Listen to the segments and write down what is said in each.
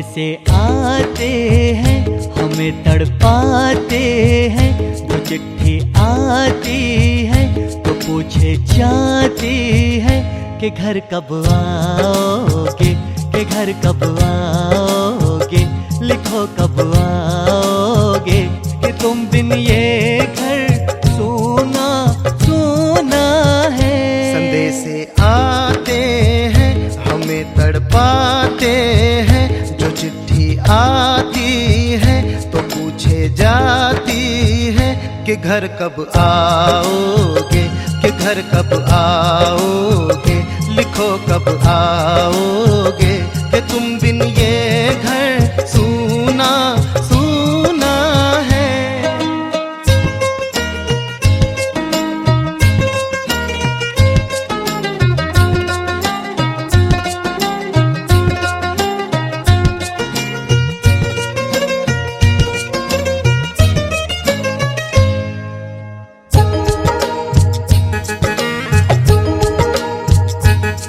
से आते हैं हमें तड़पाते हैं, जो चिट्ठी आती है तो पूछे जाती है कि घर कब आओगे, कि घर कब आओगे, लिखो कब आओगे, कि तुम बिन ये घर सोना सोना है। संदेश आते हैं हमें तड़पाते हैं, जो चिट्ठी आती है तो पूछे जाती है कि घर कब आओगे, कि घर कब आओगे, लिखो कब आओगे, कि तुम बिन ये घर सूना सूना है।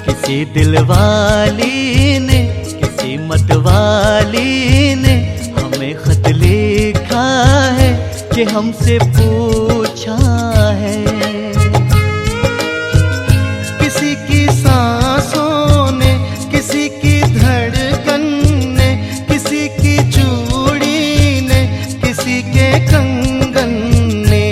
किसी दिलवाली ने, किसी मतवाली ने हमें खत लिखा है कि हमसे पूछा है। किसी की सांसों ने, किसी की धड़कन ने, किसी की चूड़ी ने, किसी के कंगन ने,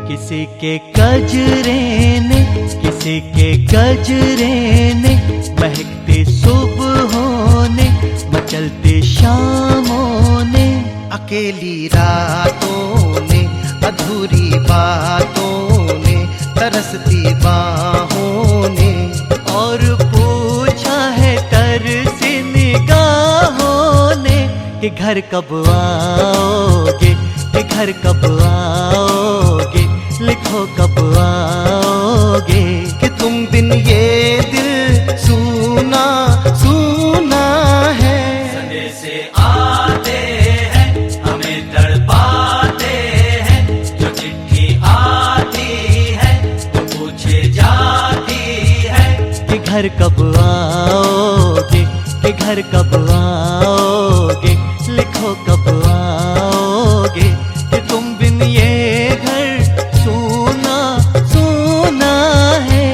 किसी के गजरे ने, किसी के गजरे ने, महकते सुबहों ने, मचलते शामों ने, अकेली रातों ने, अधूरी बातों ने, तरसती बाहों ने, और पूछा है तरसी निगाहों ने कि घर कब आओगे, कि घर कब आओगे, लिखो कब आओगे, कि तुम बिन ये दिल सूना सूना है। संदेश आते हैं हमें तड़पाते हैं, जो चिट्ठी आती है तो पूछे जाती है कि घर कब आओगे, कि घर कब आओगे, लिखो कब आओगे, कि तुम बिन ये घर सोना सोना है।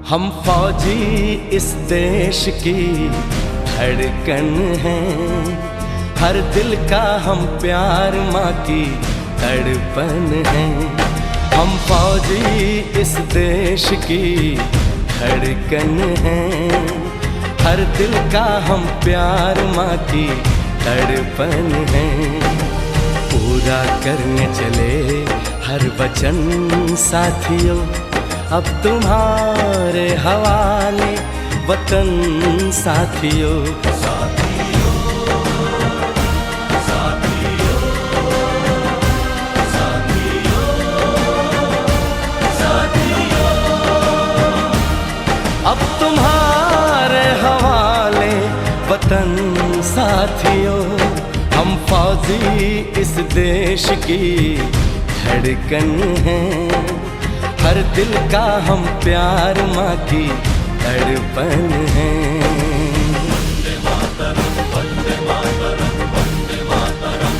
हम फौजी इस देश की धड़कन हैं, हर दिल का हम प्यार माँ की तड़पन हैं। हम फौजी इस देश की धड़कन हैं, हर दिल का हम प्यार माँ की तड़पन हैं। पूरा करने चले हर वचन साथियों, अब तुम्हारे हवाले वतन साथियों। साथियों, साथियों, साथियों, साथियों, अब तुम्हारे हवाले वतन साथियों। हम फौजी इस देश की धड़कन हैं, हर दिल का हम प्यार माँ की तड़पन है। वंदे मातरम, वंदे मातरम, वंदे मातरम,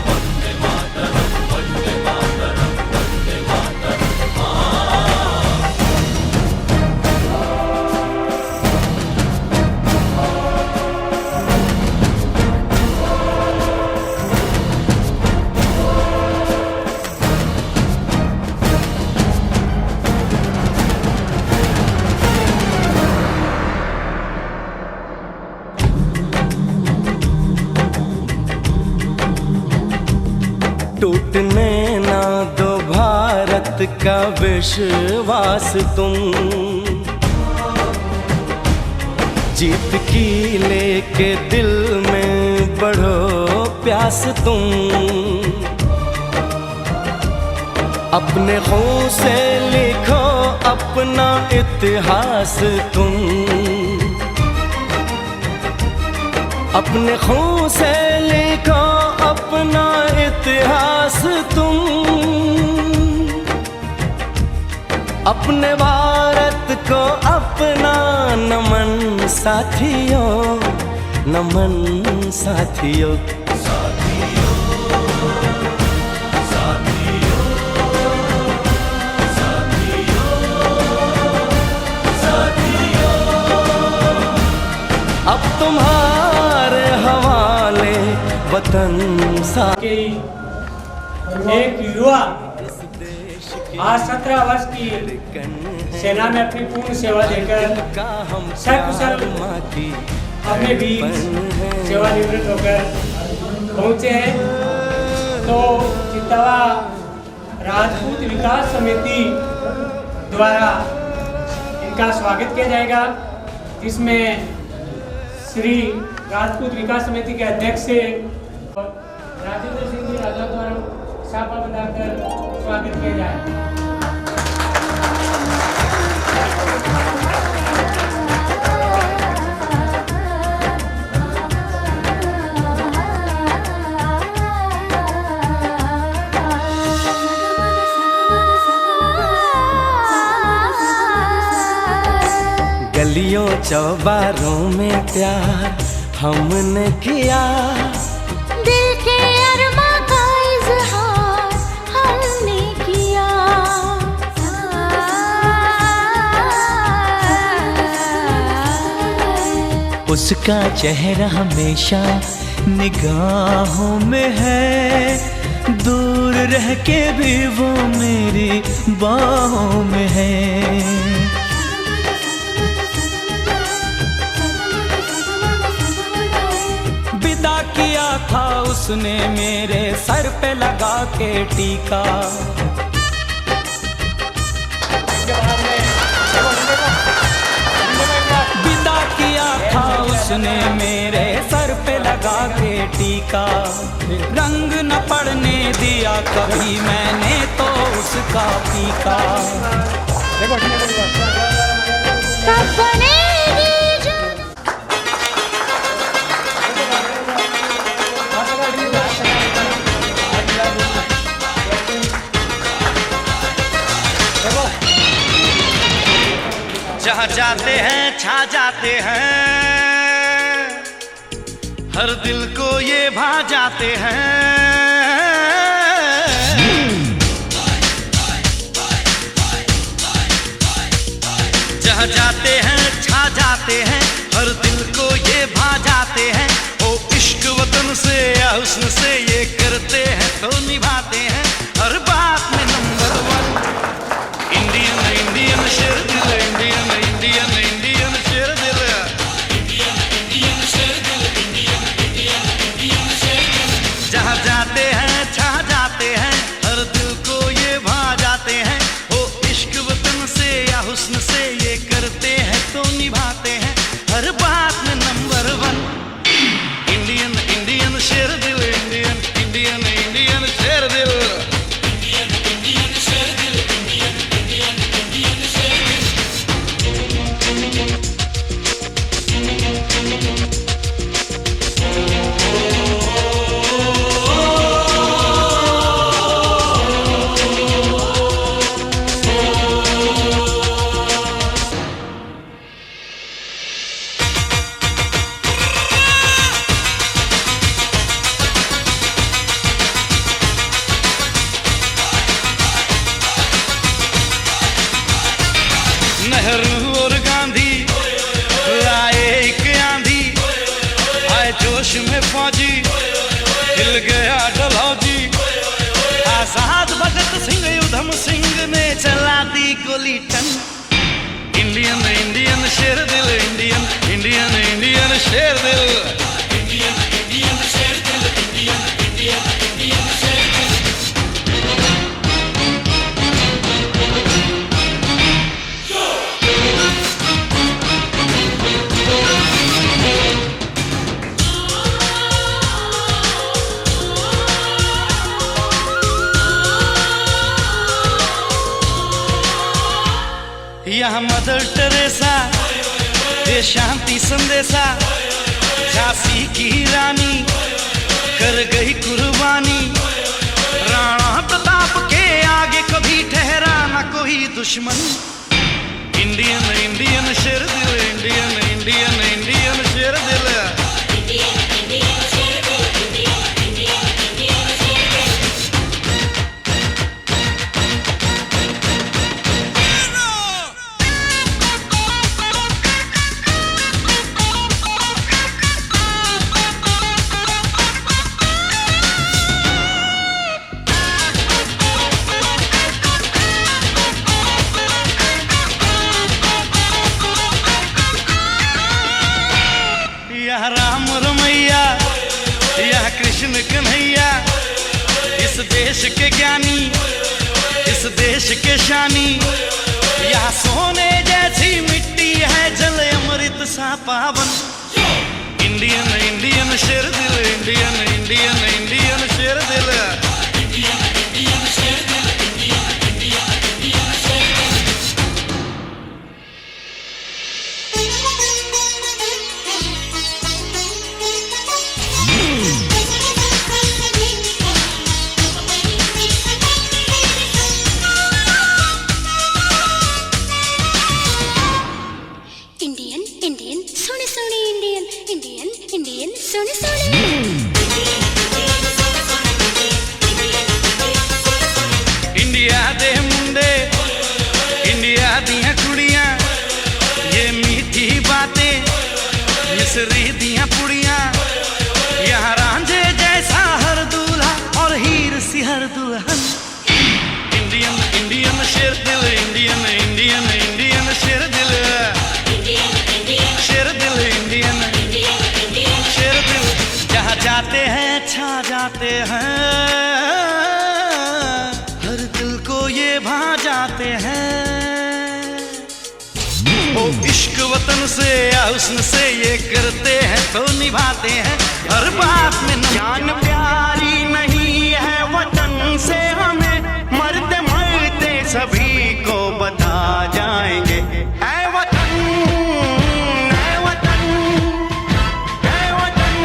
वंदे मातरम, वंदे मातरम, वंदे मातरम। टूटने ना दो भारत बात का विश्वास तुम, जीत की लेके दिल में बढ़ो प्यास तुम, अपने खून से लिखो अपना इतिहास तुम, अपने खून से लिखो अपना इतिहास तुम, अपने भारत को अपना नमन साथियों, नमन साथियों। अब तुम्हारे हवाले वतन सा एक युवा आज 17 वर्ष की सेना में अपनी पूर्ण सेवा देकर सकुशल अपने बीच सेवानिवृत्त होकर पहुंचे हैं। तो चितवा राजपूत विकास समिति द्वारा इनका स्वागत किया जाएगा, जिसमें श्री राजपूत विकास समिति के अध्यक्ष राजेंद्र सिंह जी राजा द्वारा छापा बनाकर स्वागत किया जाए। गलियों चौबारों में प्यार हमने किया, दिल के अरमा का इजहार हमने किया, उसका चेहरा हमेशा निगाहों में है, दूर रह के भी वो मेरी बाहों में है। विदा किया था उसने मेरे सर पे लगा के टीका, विदा किया था उसने मेरे सर पे लगा के टीका, रंग न पड़ने दिया कभी मैंने तो उसका फीका। कब बनेगी जहाँ जाते हैं छा जाते हैं, हर दिल को ये भा जाते हैं। जहाँ जाते हैं छा जाते हैं, हर दिल को ये भा जाते हैं। ओ इश्क वतन से या हुस्न से ये करते हैं तो निभाते हैं, हर बात में नंबर 1। इंडियन इंडियन शेर दिल, इंडियन इंडियन इंडियन शेर दिल, इंडियन इंडियन शेर दिल, इंडियन इंडियन इंडियन शेर दिल। जहाँ जाते हैं छा जाते हैं, हर दिल को ये भा जाते हैं। ओ इश्क वतन से या हुस्न से ये करते हैं तो निभाते हैं, हर बात में नंबर 1। इंडियन इंडियन शेर दिल, इंडियन इंडियन इंडियन शेर दिल, इंडियन इंडियन शेर दिल, इंडियन इंडियन इंडियन शेर दिल। नेहरू और गांधी लाए एक आंधी, आए जोश में फौजी, हिल गया डलहौजी। आजाद भगत सिंह उधम सिंह ने चला दी गोली टन। इंडियन इंडियन शेर दिल, इंडियन इंडियन इंडियन शेर दिल, इंडियन इंडियन शेर दिल, इंडियन इंडियन इंडियन शेर दिल। यहाँ मदर टेरेसा दे शांति संदेशा, झांसी की रानी कर गई कुर्बानी, राणा प्रताप के आगे कभी ठहरा ना कोई दुश्मन। इंडियन इंडियन शेर दिल, इंडियन इंडियन इंडियन शेर दिल। यह राम रमैया, यह कृष्ण कन्हैया, इस देश के ज्ञानी, इस देश के शानी। यह सोने जैसी मिट्टी है, जल अमृत सा पावन। इंडियन इंडियन शेर दिल, इंडियन इंडियन इंडियन शेर दिल। इंडियन इंडियन सोने सोने इंडियन इंडियन इंडियन सोने सोने। इंडिया दे मुंडे, इंडिया दियां कुड़ियां, ये मीठी बातें मिसरी दियां पुड़ियां। यहाँ रांझे जैसा हर दूल्हा और हीर सी हर दुल्हन। इंडियन इंडियन शेर दिल, इंडियन इंडियन इंडियन शेर दिल। शेर दिल इंडियन शेर दिल। जहाँ जाते हैं छा जाते हैं, हर दिल को ये भा जाते हैं। ओ इश्क वतन से या हुस्न से ये करते हैं तो निभाते हैं हर बात में। जान प्यारी नहीं है वतन से हमें, मरते मरते सभी को बता जाएंगे। ऐ वतन, ऐ वतन, ऐ वतन,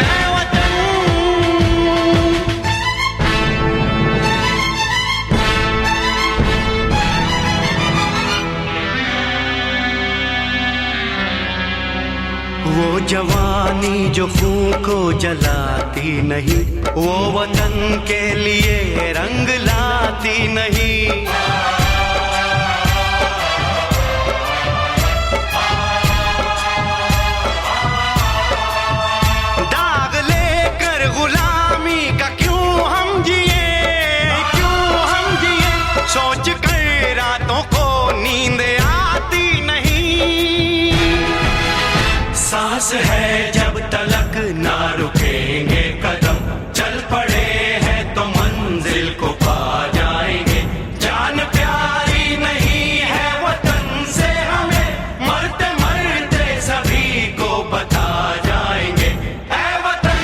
ऐ वतन। वो जवानी जो खून को जलाती नहीं, वो वतन के लिए रंग लाती नहीं। दाग लेकर गुलामी का क्यों हम जिए, क्यों हम जिए, सोच कर रातों को नींद आती नहीं। सांस है जब तलक ना रुकेंगे कदम, चल पड़े हैं तो मंजिल को पा जाएंगे। जान प्यारी नहीं है वतन से हमें, मरते मरते सभी को बता जाएंगे। ऐ वतन,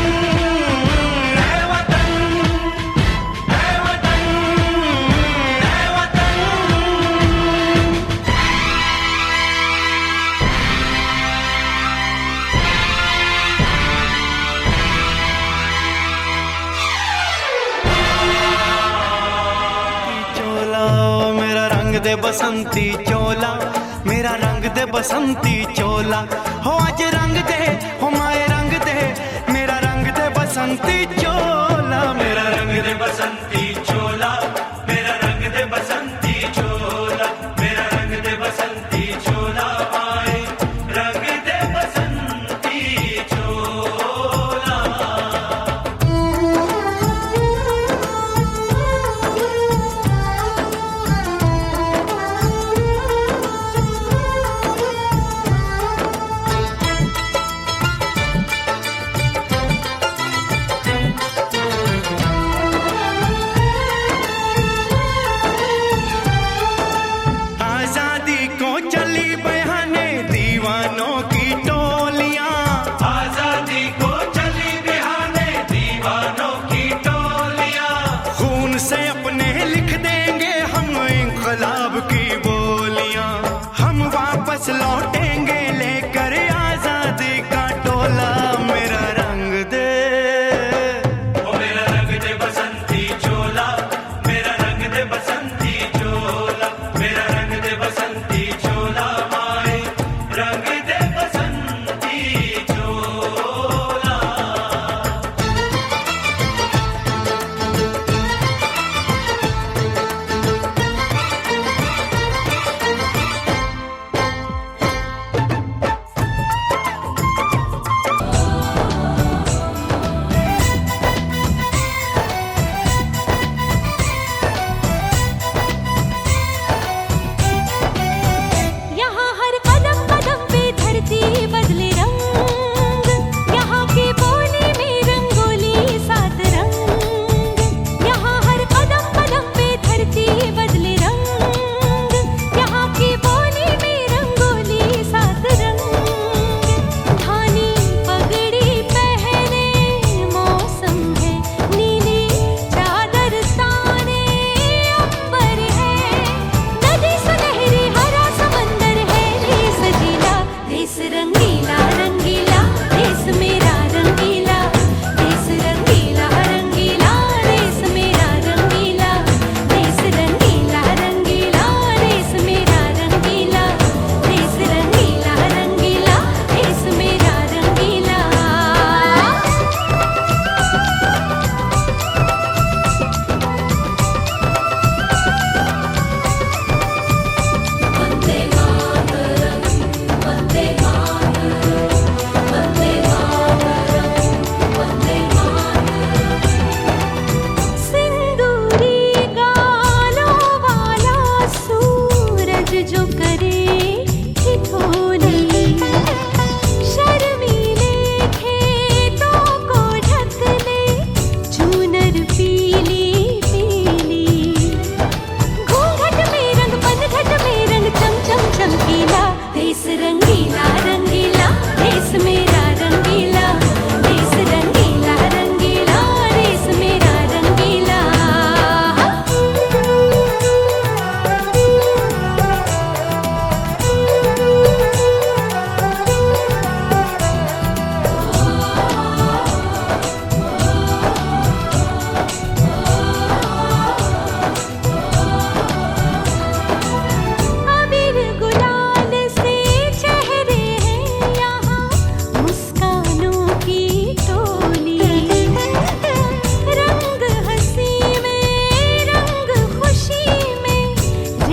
ऐ वतन, ऐ वतन, ऐ वतन। दे बसंती चोला, मेरा रंग दे बसंती चोला। हो आज रंग दे, हो माए रंग दे, मेरा रंग दे बसंती चोला। मेरा रंग दे बसंती चोला, मेरा रंग दे बसंती चोला, मेरा रंग दे बसंती चोला। आए रंग दे बसंती चोला।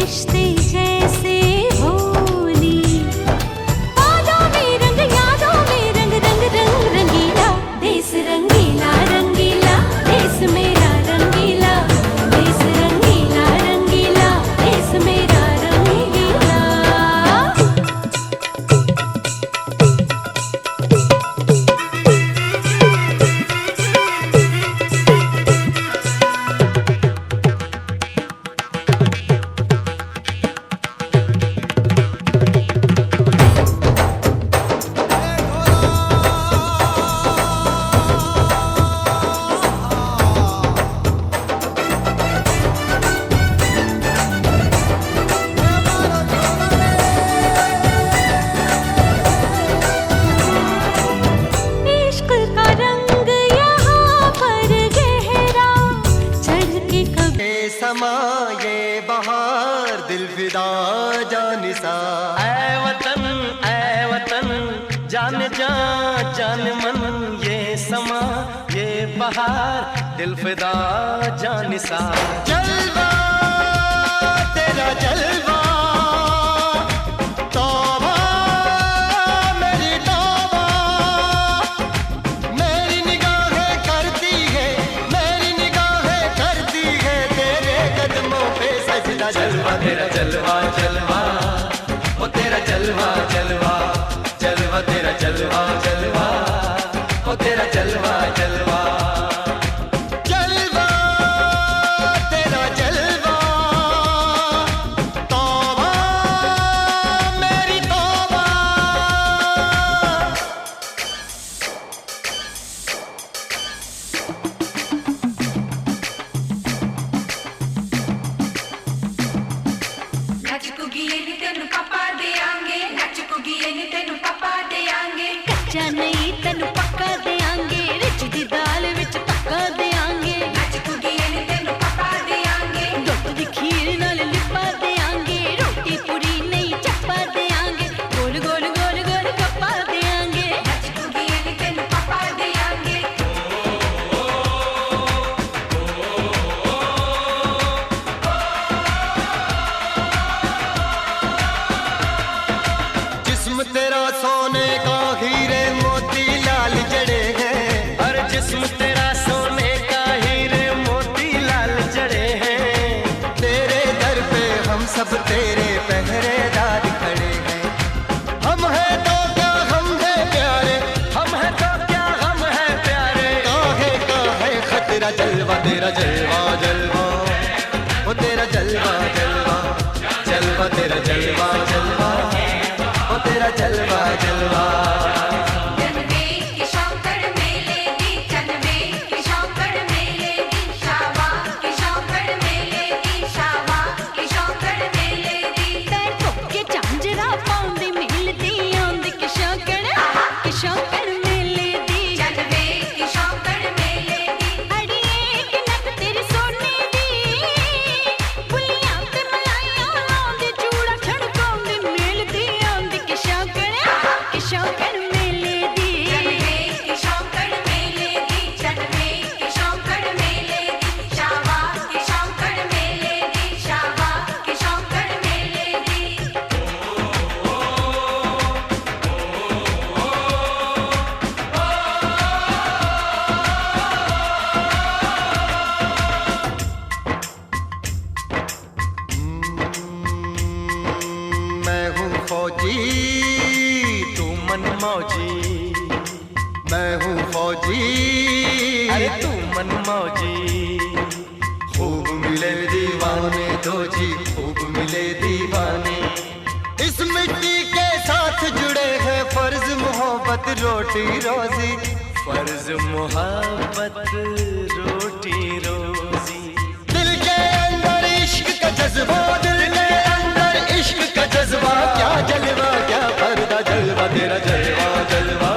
रिश्ते जैसे होली, बादों में रंग, यादों में रंग, रंग रंग रंगीला, देश रंगीला रंगीला, देश मेरा रंगीला, देश रंगीला रंगीला, देश मेरा रंगीला। इश्क का रंग यहाँ पर गहरा, चढ़ के कभी ये समा ये बहार दिल फिदा जानिसा, ऐ वतन जान जा जान मन, ये समा ये बहार दिल फिदा जानिसा। जलवा तेरा जलवा, तौबा मेरी तौबा, मेरी निगाहें करती है, मेरी निगाहें करती है तेरे कदमों पे सजदा। जलवा तेरा जलवा जलवा, ओ तेरा जलवा जलवा, जलवा तेरा जलवा जलवा, ओ तेरा जलवा जलवा, जलवा तेरा जलवा, तौबा मेरी तौबा। नच कुगिए नी तेनू पापा देंगे, नच कुगिए नी तेनू पापा देंगे, कच्चा नहीं तैनू पक्का देंगे, रिच दी दाल विच तक्का देंगे, नच कुगिए नी तेनू पापा देंगे, दुੱਧ ਦੀ खीर नाल लिपा देंगे, रोटी पूरी नहीं चप्पा देंगे, गोल गोल गोल गोल कप्पा देंगे। नच कुगिए नी तेनू पापा देंगे। जिस्म तेरा सोने का हीरे मोती लाल जड़े हैं, हर जिस्म तेरा सोने का हीरे मोती लाल जड़े हैं, तेरे दर पे हम सब तेरे पहरेदार खड़े हैं। हम हैं तो क्या हम हैं प्यारे, हम हैं तो क्या हम हैं प्यारे, काहे का है खतरा। जलवा तेरा जलवा जलवा, ओ तेरा जलवा जलवा, जलवा तेरा जलवा जलवा, ओ तेरा जलवा जलवा। जनवे की शौकड़ मेले दी, जनवे की शौकड़ मेले दी, शावा की शौकड़ मेले दी, शावा की शौकड़ मेले दी। पैर धोके झांजरा पाउंदी मिलदी आंदी किशोकड़ मेले दी, जनवे की शौकड़ मेले दी, अड़िए कि नक तेरी सोने दी, बुलियां ते मलाइयां लाउंदी, चूड़ा छड़काउंदी मिलदी आंदी किशोकड़ मेले दी। जनवे की शौकड़ मेले दी, जनवे की शौकड़ मेले दी, शावा की शौकड़ मेले दी, शावा की शौकड़ मेले दी। मैं हूँ फौजी तू मन मौजी, मैं हूँ फौजी, अरे तू मन मौजी, खूब मिले दीवाने दो जी, खूब मिले दीवाने। इस मिट्टी के साथ जुड़े हैं फर्ज मोहब्बत रोटी रोजी, फर्ज मोहब्बत रोटी रोजी। दिल के अंदर इश्क का जज्बा, दिल के अंदर इश्क का जज्बा, क्या जलवा क्या पर्दा। जलवा तेरा जलवा जलवा,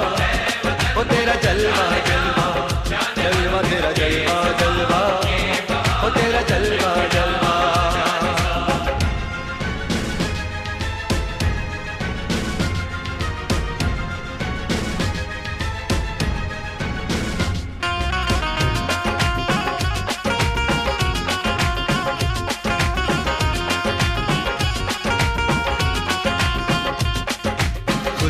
ओ तेरा जलवा जलवा, जलवा तेरा जलवा जलवा, ओ तेरा जलवा जलवा।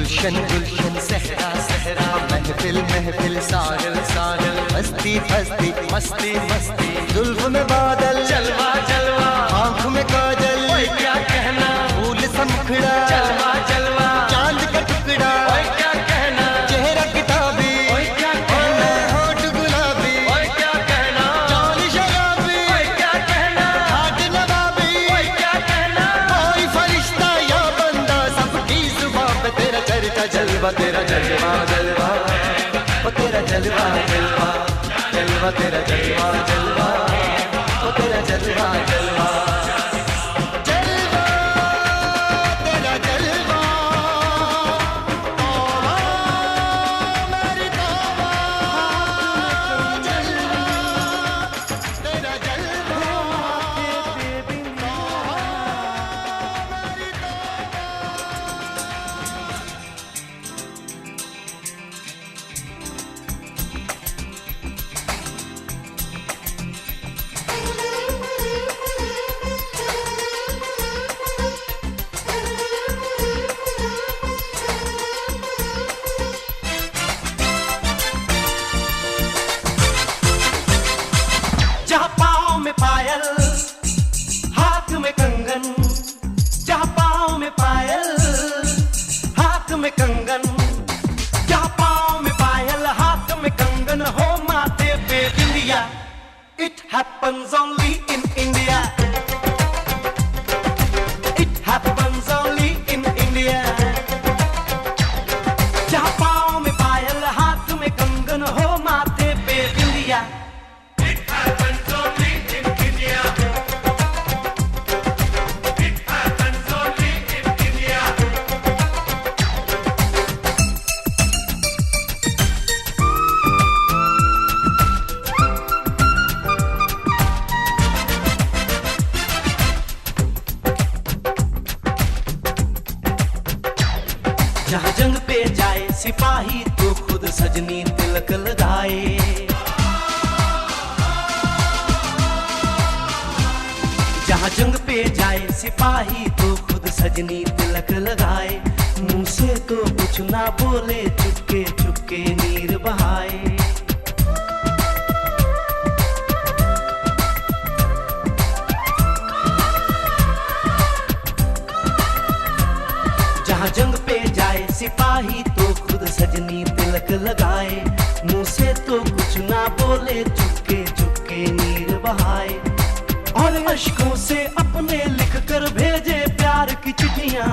गुलशन गुलशन सहरा सहरा महफिल महफिल साहिल साहिल मस्ती मस्ती मस्ती मस्ती जुल्फ में बादल जलवा जलवा आँख में काजल क्या कहना फूल सा मुखड़ा जलवा जलवा चांद का टुकड़ा क्या कहना चेहरा किताबी क्या कहना होठ गुलाबी क्या कहना चाल शराबी क्या कहना हाथ नवाबी क्या कहना कोई फरिश्ता या बंदा सबकी जुबां पे तेरा चर्चा जलवा तेरा जलवा जलवा ओ तेरा जलवा जलवा जलवा तेरा जलवा जलवा ओ तेरा जलवा जलवा It happens only in India. It happens only in India. जहाँ पाँव में पायल हाथ में कंगन हो माथे पे बिंदिया. It happens only in India. It happens only in India. जहाँ जंग पे जाए सिपाही तो खुद सजनी तिलक लगाए. जहाँ जंग पे जाए सिपाही तो खुद सजनी तिलक लगाए. मुंह से तो कुछ ना बोले चुपके चुपके नीर बहाए. जहाँ जंग पे जाए सिपाही तो खुद सजनी तिलक लगाए. मुंह से तो कुछ ना बोले चुपके चुपके नीर बहाए. और अश्कों से अपने लिख कर भेजे प्यार की चिट्ठियां.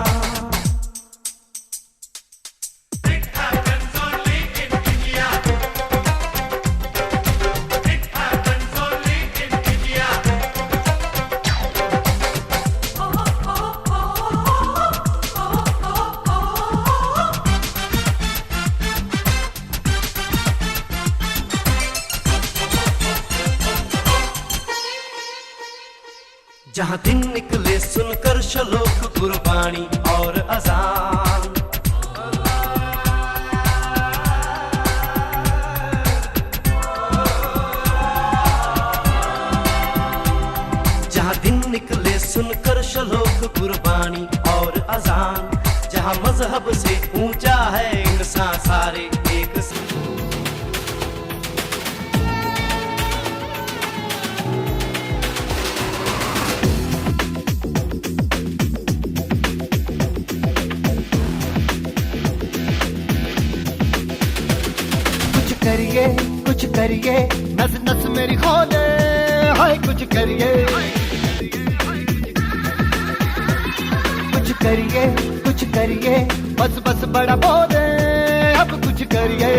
जहाँ दिन निकले सुनकर श्लोक गुरबाणी और अजान. जहाँ दिन निकले सुनकर श्लोक गुरबाणी और अजान. जहाँ मजहब से ऊंचा है इंसान सारे एक से. कुछ करिए नस नस मेरी खोले. हाय कुछ करिए कुछ करिए बस बस बड़ा बोले. अब कुछ करिए.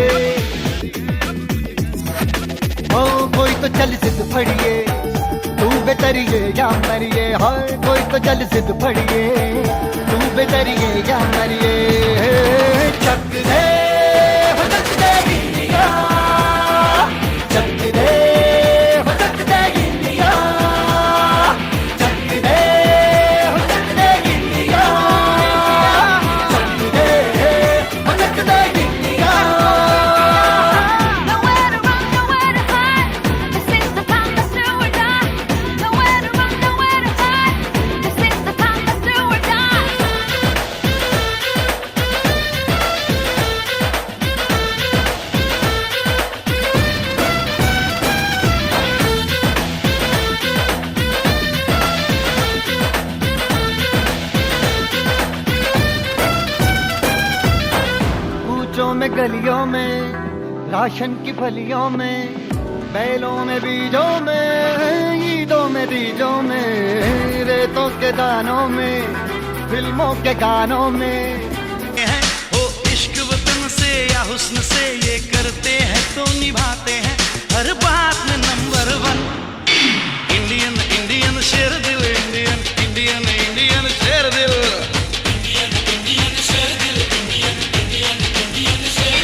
ओ कोई तो चल जिद फड़िए तू बेतरिए या मरिए. हाय कोई तो चल जिद फड़िए तू बेतरिए या मरिए. चक दे में गलियों में, राशन की फलियों में, बैलों में बीजों में, ईदों में बीजों में, रेतों के दानों में, फिल्मों के गानों में। हो इश्क वतन से या हुस्न से ये करते हैं तो निभाते हैं हर बात में नंबर 1। इंडियन इंडियन शेर दिल, इंडियन इंडियन इंडियन शेर दिल, इंडियन इंडियन शेर दिल, इंडियन इंडियन इंडियन शेर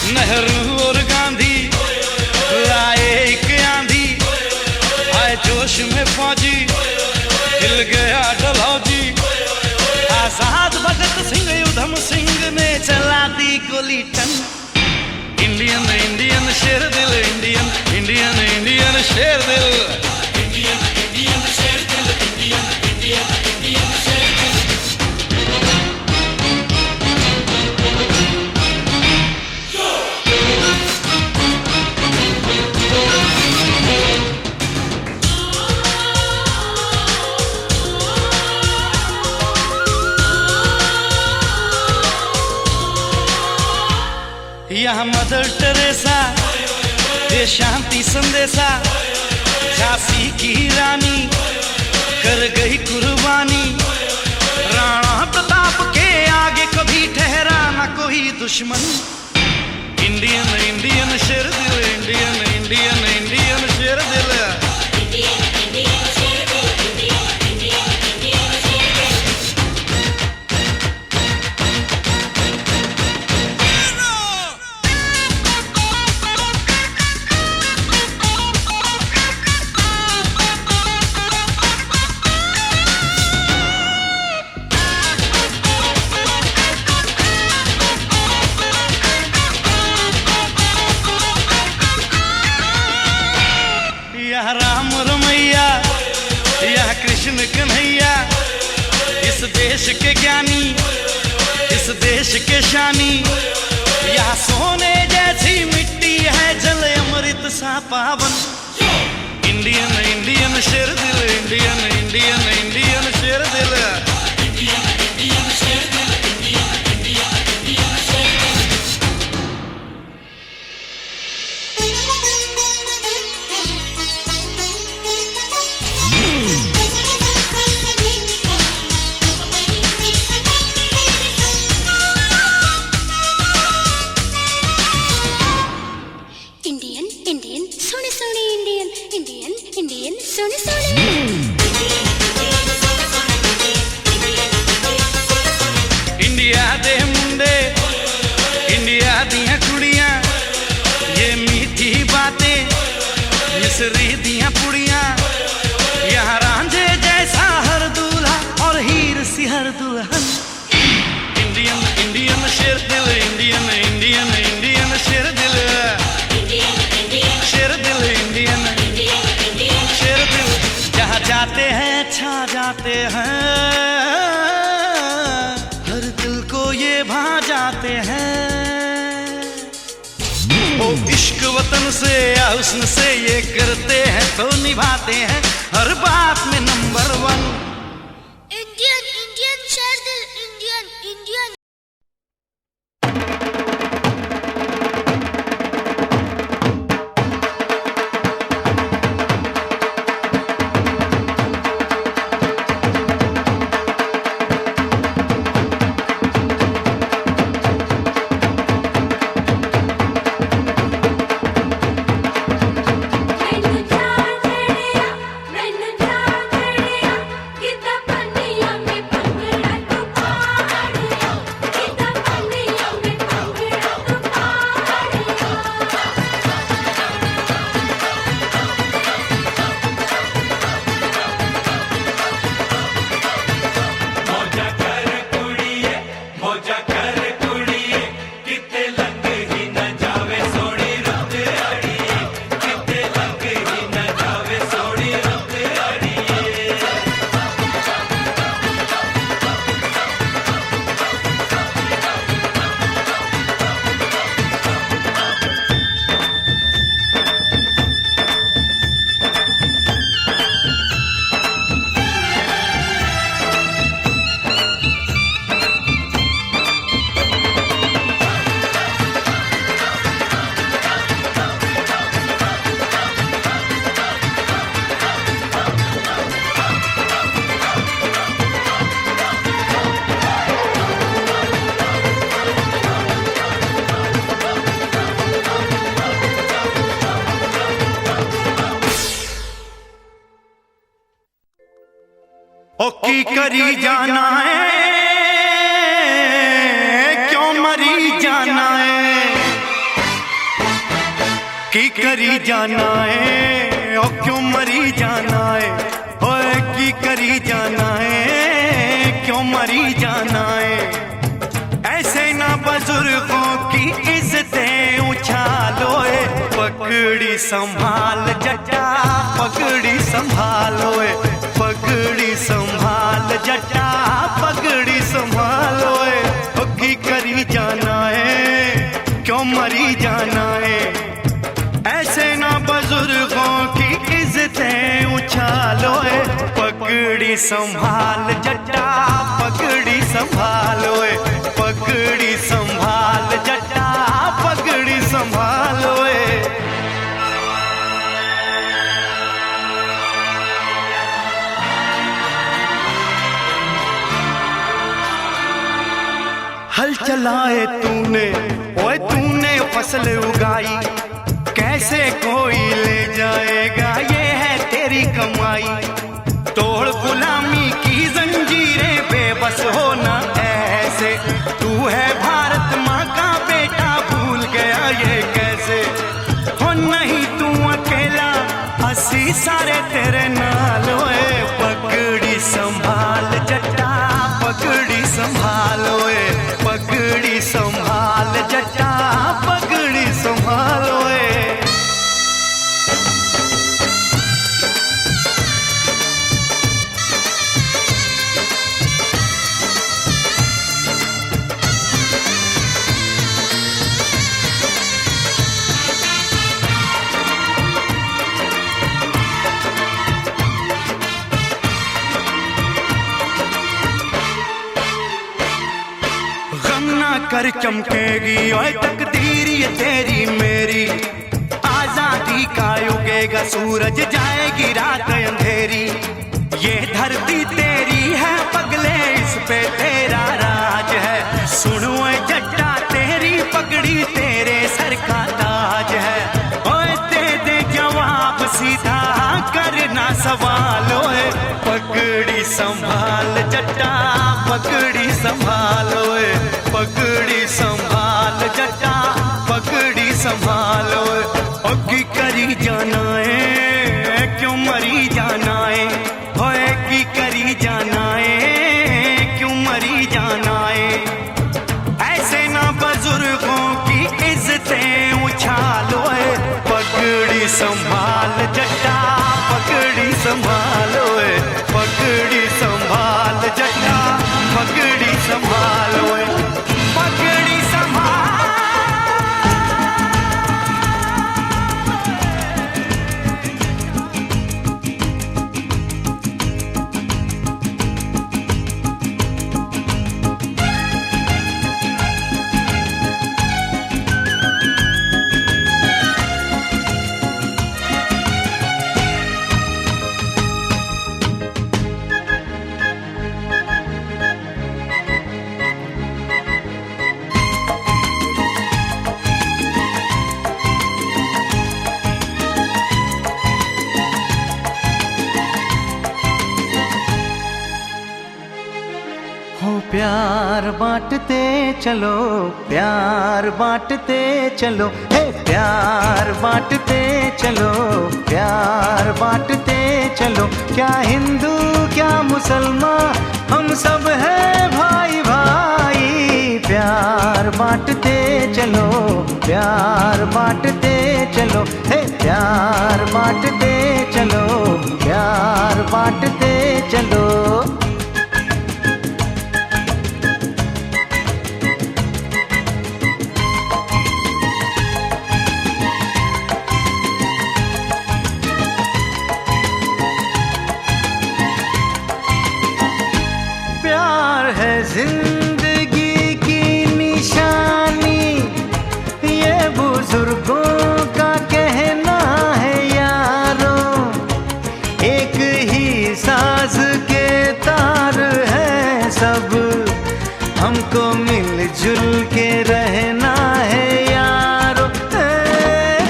नेहरू और गांधी लाए एक आंधी, आए जोश में फौजी, हिल गया डलहौजी। आजाद भगत सिंह उधम सिंह ने चला दी गोली टन। इंडियन इंडियन शेर दिल, इंडियन इंडियन इंडियन शेर दिल, इंडियन इंडियन शेर दिल, इंडियन इंडियन इंडियन शेर दिल। यहाँ मदर टेरेसा दे शांति संदेशा, झांसी की रानी कर गई कुर्बानी। राणा प्रताप के आगे कभी ठहरा न कोई दुश्मन। इंडियन इंडियन शेर दिल, इंडियन इंडियन इंडियन शेर दिल, इंडियन इंडियन शेर दिल, इंडियन इंडियन इंडियन शेर दिल। यह राम रमैया, यह कृष्ण कन्हैया, इस देश के ज्ञानी, इस देश के शानी। यह सोने जैसी मिट्टी है, जल अमृत सा पावन। इंडियन इंडियन शेर दिल, इंडियन इंडियन इंडियन शेर दिल, इंडियन इंडियन शेर दिल, इंडियन इंडियन इंडियन शेर दिल। इंडियन इंडियन सोने सोने इंडियन इंडियन इंडियन सोने सोने। इंडिया दे मुंडे, इंडिया दियां कुड़ियां, ये मीठी बातें मिसरी दियां पुड़ियां। यहाँ रांझे जैसा हर दूल्हा और हीर सी हर दुल्हन। इंडियन इंडियन शेर दिल, इंडियन इंडियन इंडियन शेर दिल, इंडियन इंडियन शेर दिल, इंडियन इंडियन इंडियन शेर दिल। जहाँ जाते हैं छा जाते हैं, हर दिल को ये भा जाते हैं। ओ इश्क वतन से या हुस्न से ये करते हैं तो निभाते हैं हर बात में नंबर 1। इंडियन इंडियन शेर दिल, इंडियन इंडियन। मैनू जान चढ़िया, मैनू जान चढ़िया, करी जाना है, क्यों मरी जाना है, की करी जाना है, और क्यों मरी जाना है, ओए की करी जाना है, क्यों मरी जाना है। ऐसे ना बुजुर्गों की इज्जतें उछालो, पगड़ी संभाल जटा, पगड़ी संभालो, पगड़ी संभाल जटा, पगड़ी संभालो, की करी जाना है, क्यों मरी जाना है। ऐसे ना बुजुर्गों की इज्जतें उछालो, पगड़ी संभाल जटा, पगड़ी संभालो, पगड़ी संभाल जटा, पगड़ी संभालो। हल चलाए तूने, ओए तूने फसल उगाई, कैसे कोई ले जाएगा, ये है तेरी कमाई। तोड़ गुलामी की जंजीरें, बेबस होना ऐसे, तू है भारत माँ का बेटा, भूल गया ये कैसे। हो नहीं तू अकेला, अस्सी सारे तेरे नाल, पगड़ी संभाल जटा, पगड़ी संभालो, पगड़ी संभाल जटा, पगड़ी संभालो। कर चमकेगी ओए तकदीर ये तेरी मेरी, आजादी का उगेगा सूरज, जाएगी रात अंधेरी। ये धरती तेरी है पगले, इस पे तेरा राज है। सुनो जट्टा तेरी पगड़ी तेरे सर का ताज है। ओए दे दे जवाब सीधा, करना सवाल, ओए पगड़ी संभाल जट्टा, पगड़ी संभालो, पगड़ी संभाल जटा, पगड़ी संभालो। की करी जाना है, क्यों मरी जाना है, होए की करी जाना है, क्यों मरी जाना है। ऐसे ना बुजुर्गों की इज्जतें उछालो, पगड़ी संभाल जटा, पगड़ी संभालो, पगड़ी संभाल जटा, पगड़ी संभालो, पगड़ी संभाल। प्यार बांटते चलो, प्यार बांटते चलो, हे प्यार बांटते चलो, प्यार बांटते चलो। क्या हिंदू क्या मुसलमान, हम सब हैं भाई भाई। प्यार बांटते चलो, प्यार बांटते चलो, हे प्यार बांटते चलो, प्यार बांटते चलो। जिंदगी की निशानी, ये बुजुर्गों का कहना है यारों। एक ही साज के तार हैं सब, हमको मिलजुल के रहना है यारों।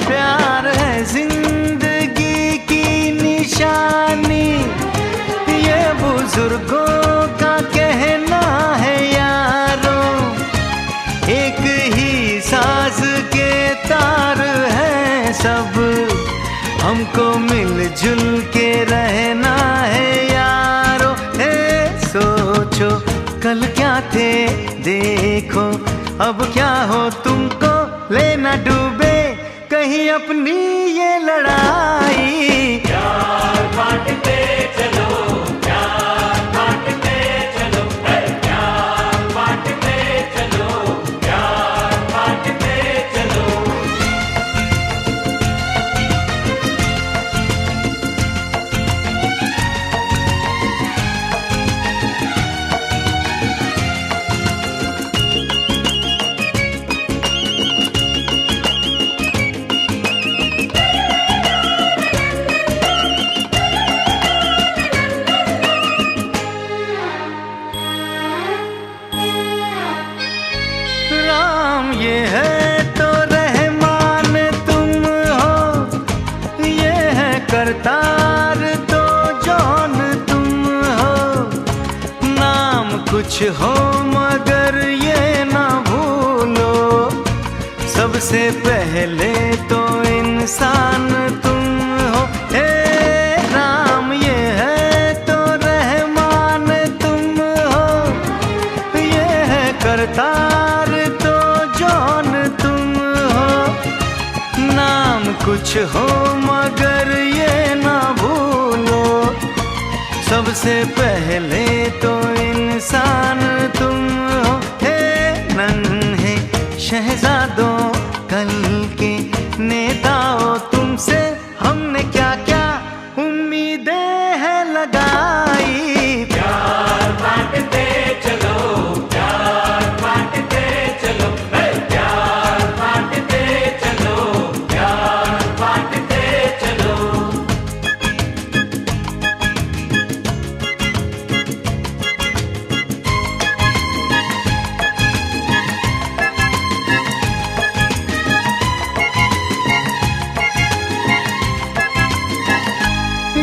प्यार है जिंदगी की निशानी, ये बुजुर्गों कल क्या थे देखो अब क्या हो, तुमको लेना डूबे कहीं अपनी ये लड़ाई। प्यार बांटते चलो, प्यार बांटते चलो, प्यार बांटते चलो, प्यार बांटते चलो। राम ये है तो रहमान तुम हो, ये है करतार तो जौन तुम हो। नाम कुछ हो मगर ये ना भूलो, सबसे पहले तो इंसान तुम हो। हे राम ये है तो रहमान तुम हो, ये है करतार तो जौन तुम हो। नाम कुछ हो मगर ये ना भूलो, सबसे पहले तो इंसान तुम हो। हे नन्हे शहजादों कल के नेताओं, तुमसे हमने क्या क्या उम्मीदें हैं लगाई। प्यार बांटते चलो, प्यार बांटते चलो, प्यार बांटते चलो, प्यार बांटते चलो।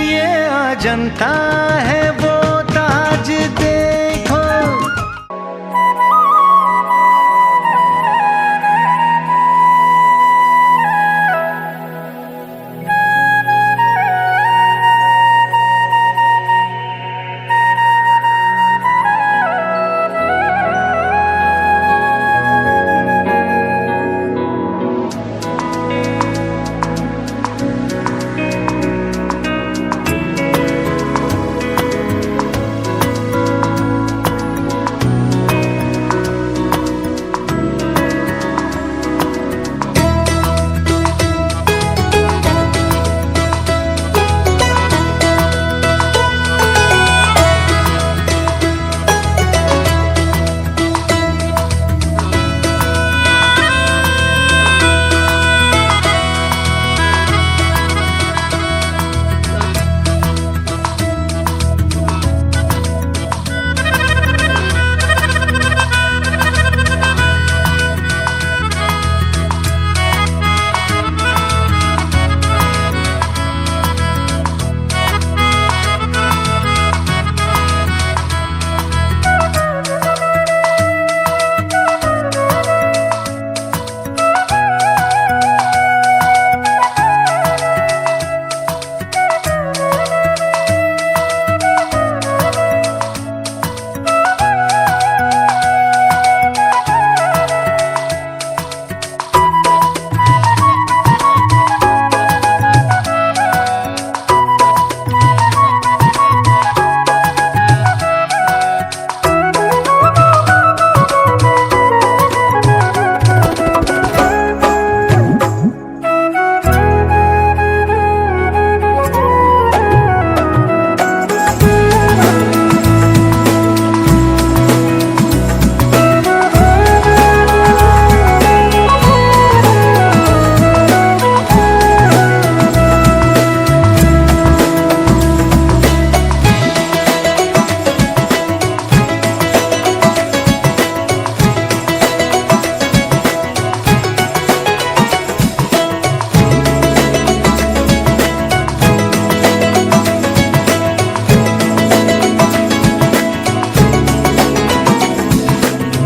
ये अजंता है वो ताज देखो,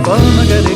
मगर